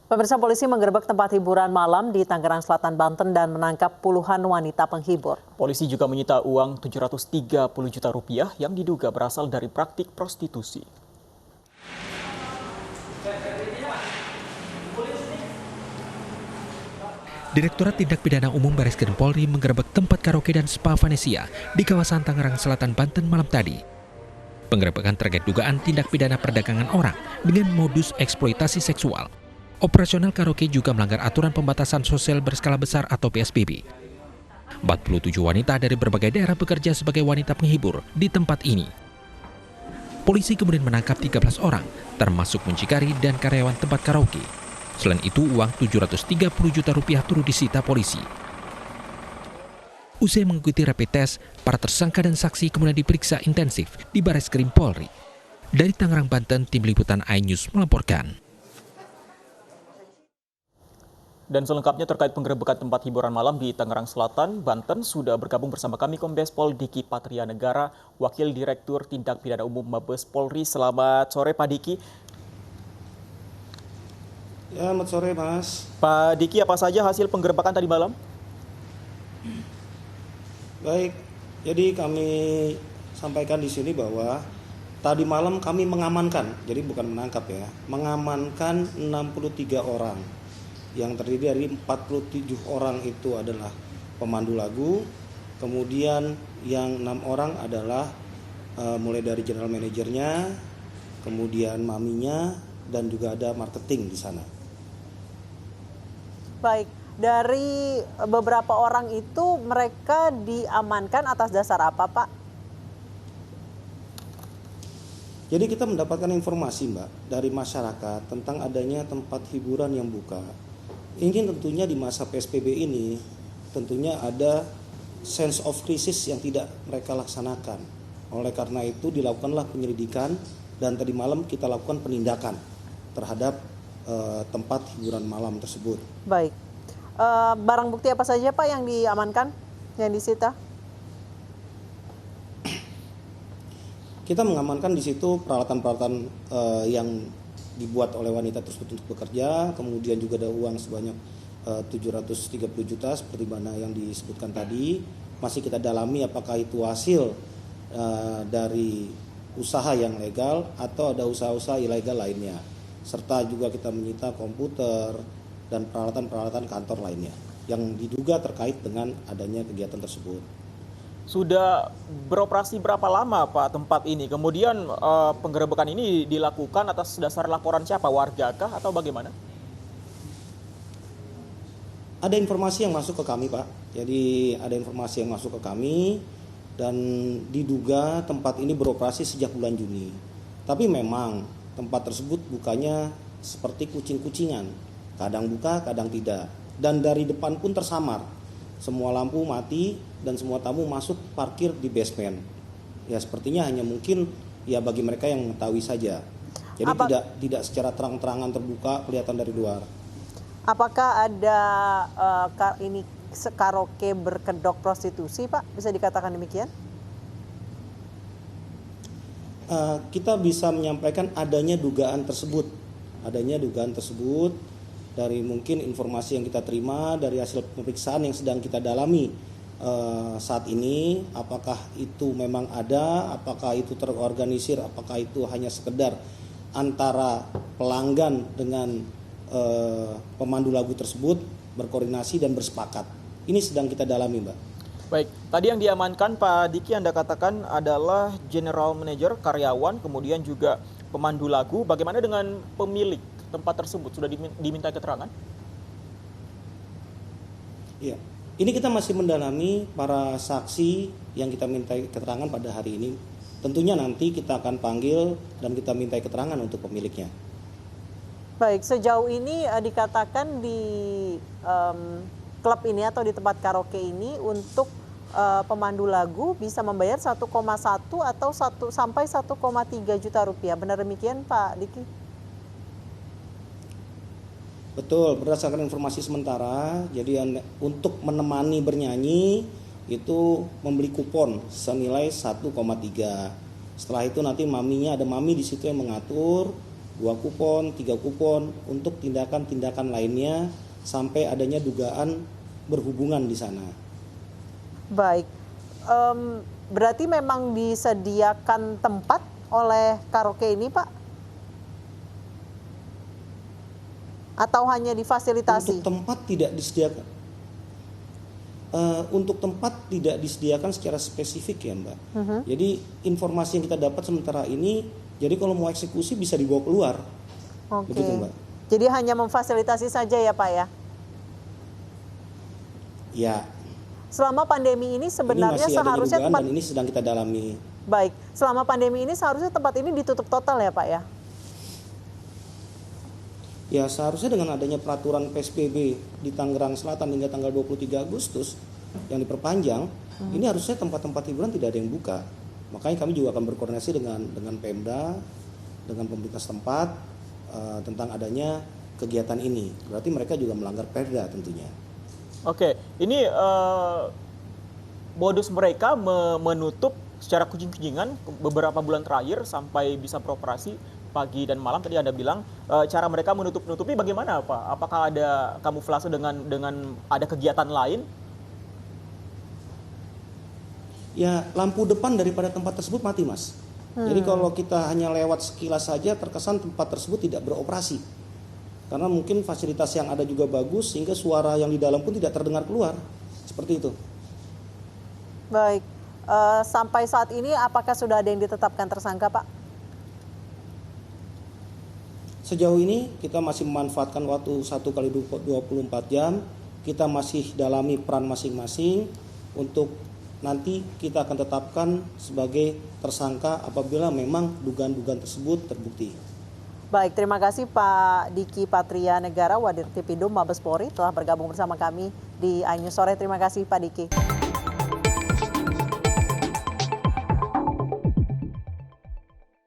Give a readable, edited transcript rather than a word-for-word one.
Pemirsa, polisi menggerebek tempat hiburan malam di Tangerang Selatan, Banten dan menangkap puluhan wanita penghibur. Polisi juga menyita uang 730 juta rupiah yang diduga berasal dari praktik prostitusi. Direktorat Tindak Pidana Umum Bareskrim Polri menggerebek tempat karaoke dan spa Vanesia di kawasan Tangerang Selatan, Banten malam tadi. Penggerebekan terkait dugaan tindak pidana perdagangan orang dengan modus eksploitasi seksual. Operasional karaoke juga melanggar aturan pembatasan sosial berskala besar atau PSBB. 47 wanita dari berbagai daerah bekerja sebagai wanita penghibur di tempat ini. Polisi kemudian menangkap 13 orang, termasuk muncikari dan karyawan tempat karaoke. Selain itu, uang 730 juta rupiah turut disita polisi. Usai mengikuti rapid test, para tersangka dan saksi kemudian diperiksa intensif di Bareskrim Polri. Dari Tangerang, Banten, Tim Liputan iNews melaporkan. Dan selengkapnya terkait penggerebekan tempat hiburan malam di Tangerang Selatan, Banten, sudah bergabung bersama kami Kombes Pol Diki Patrianegara, Wakil Direktur Tindak Pidana Umum Mabes Polri. Selamat sore Pak Diki. Ya, selamat sore Mas. Pak Diki, apa saja hasil penggerebekan tadi malam? Baik, jadi kami sampaikan di sini bahwa tadi malam kami mengamankan, jadi bukan menangkap ya, mengamankan 63 orang. Yang terdiri dari 47 orang itu adalah pemandu lagu, kemudian yang 6 orang adalah mulai dari general manajernya, kemudian maminya, dan juga ada marketing di sana. Baik, dari beberapa orang itu mereka diamankan atas dasar apa, Pak? Jadi kita mendapatkan informasi Mbak dari masyarakat tentang adanya tempat hiburan yang buka. Ingin tentunya di masa PSBB ini tentunya ada sense of crisis yang tidak mereka laksanakan. Oleh karena itu dilakukanlah penyelidikan dan tadi malam kita lakukan penindakan terhadap tempat hiburan malam tersebut. Baik, barang bukti apa saja Pak yang diamankan, yang disita? Kita mengamankan di situ peralatan-peralatan yang dibuat oleh wanita tersebut untuk bekerja, kemudian juga ada uang sebanyak 730 juta seperti mana yang disebutkan tadi. Masih kita dalami apakah itu hasil dari usaha yang legal atau ada usaha-usaha ilegal lainnya. Serta juga kita menyita komputer dan peralatan-peralatan kantor lainnya yang diduga terkait dengan adanya kegiatan tersebut. Sudah beroperasi berapa lama Pak tempat ini? Kemudian penggerebekan ini dilakukan atas dasar laporan siapa? Wargakah atau bagaimana? Ada informasi yang masuk ke kami Pak. Jadi ada informasi yang masuk ke kami dan diduga tempat ini beroperasi sejak bulan Juni. Tapi memang tempat tersebut bukanya seperti kucing-kucingan. Kadang buka, kadang tidak. Dan dari depan pun tersamar. Semua lampu mati dan semua tamu masuk parkir di basement. Ya sepertinya hanya mungkin ya bagi mereka yang mengetahui saja. Jadi tidak secara terang-terangan terbuka kelihatan dari luar. Apakah ada ini karaoke berkedok prostitusi Pak? Bisa dikatakan demikian? Kita bisa menyampaikan adanya dugaan tersebut. Dari mungkin informasi yang kita terima dari hasil pemeriksaan yang sedang kita dalami saat ini, apakah itu memang ada, apakah itu terorganisir, apakah itu hanya sekedar antara pelanggan dengan pemandu lagu tersebut berkoordinasi dan bersepakat. Ini sedang kita dalami Mbak. Baik, tadi yang diamankan Pak Diki Anda katakan adalah general manager, karyawan, kemudian juga pemandu lagu. Bagaimana dengan pemilik tempat tersebut? Sudah diminta keterangan? Iya, ini kita masih mendalami para saksi yang kita minta keterangan pada hari ini. Tentunya nanti kita akan panggil dan kita minta keterangan untuk pemiliknya. Baik, sejauh ini dikatakan di klub ini atau di tempat karaoke ini untuk pemandu lagu bisa membayar 1,1 atau sampai 1,3 juta rupiah. Benar demikian Pak Diki? Betul, berdasarkan informasi sementara, jadi untuk menemani bernyanyi itu membeli kupon senilai 1,3. Setelah itu nanti maminya, ada mami di situ yang mengatur 2 kupon, 3 kupon untuk tindakan-tindakan lainnya sampai adanya dugaan berhubungan di sana. Baik, berarti memang disediakan tempat oleh karaoke ini, Pak? Atau hanya difasilitasi? Untuk tempat tidak disediakan. Untuk tempat tidak disediakan secara spesifik ya Mbak. Jadi informasi yang kita dapat sementara ini, jadi kalau mau eksekusi bisa dibawa keluar. Oke. Begitu Mbak. Jadi hanya memfasilitasi saja ya Pak ya? Ya. Selama pandemi ini sebenarnya Ini masih seharusnya ada tempat dan ini sedang kita dalami. baik. Selama pandemi ini seharusnya tempat ini ditutup total ya Pak ya? Ya seharusnya dengan adanya peraturan PSBB di Tangerang Selatan hingga tanggal 23 Agustus yang diperpanjang, ini harusnya tempat-tempat hiburan tidak ada yang buka. Makanya kami juga akan berkoordinasi dengan Pemda, dengan pemerintah setempat tentang adanya kegiatan ini. Berarti mereka juga melanggar Perda tentunya. Oke, ini modus mereka menutup secara kucing-kucingan beberapa bulan terakhir sampai bisa beroperasi pagi dan malam. Tadi Anda bilang cara mereka menutupi bagaimana Pak? Apakah ada kamuflase dengan ada kegiatan lain? Ya lampu depan daripada tempat tersebut mati Mas. Jadi kalau kita hanya lewat sekilas saja terkesan tempat tersebut tidak beroperasi. Karena mungkin fasilitas yang ada juga bagus sehingga suara yang di dalam pun tidak terdengar keluar. Seperti itu. Baik, sampai saat ini apakah sudah ada yang ditetapkan tersangka Pak? Sejauh ini kita masih memanfaatkan waktu 1 kali 24 jam. Kita masih dalami peran masing-masing untuk nanti kita akan tetapkan sebagai tersangka apabila memang dugaan-dugaan tersebut terbukti. Baik, terima kasih Pak Diki Patria Negara, Wadir Tipidum Mabes Polri telah bergabung bersama kami di iNews Sore. Terima kasih Pak Diki.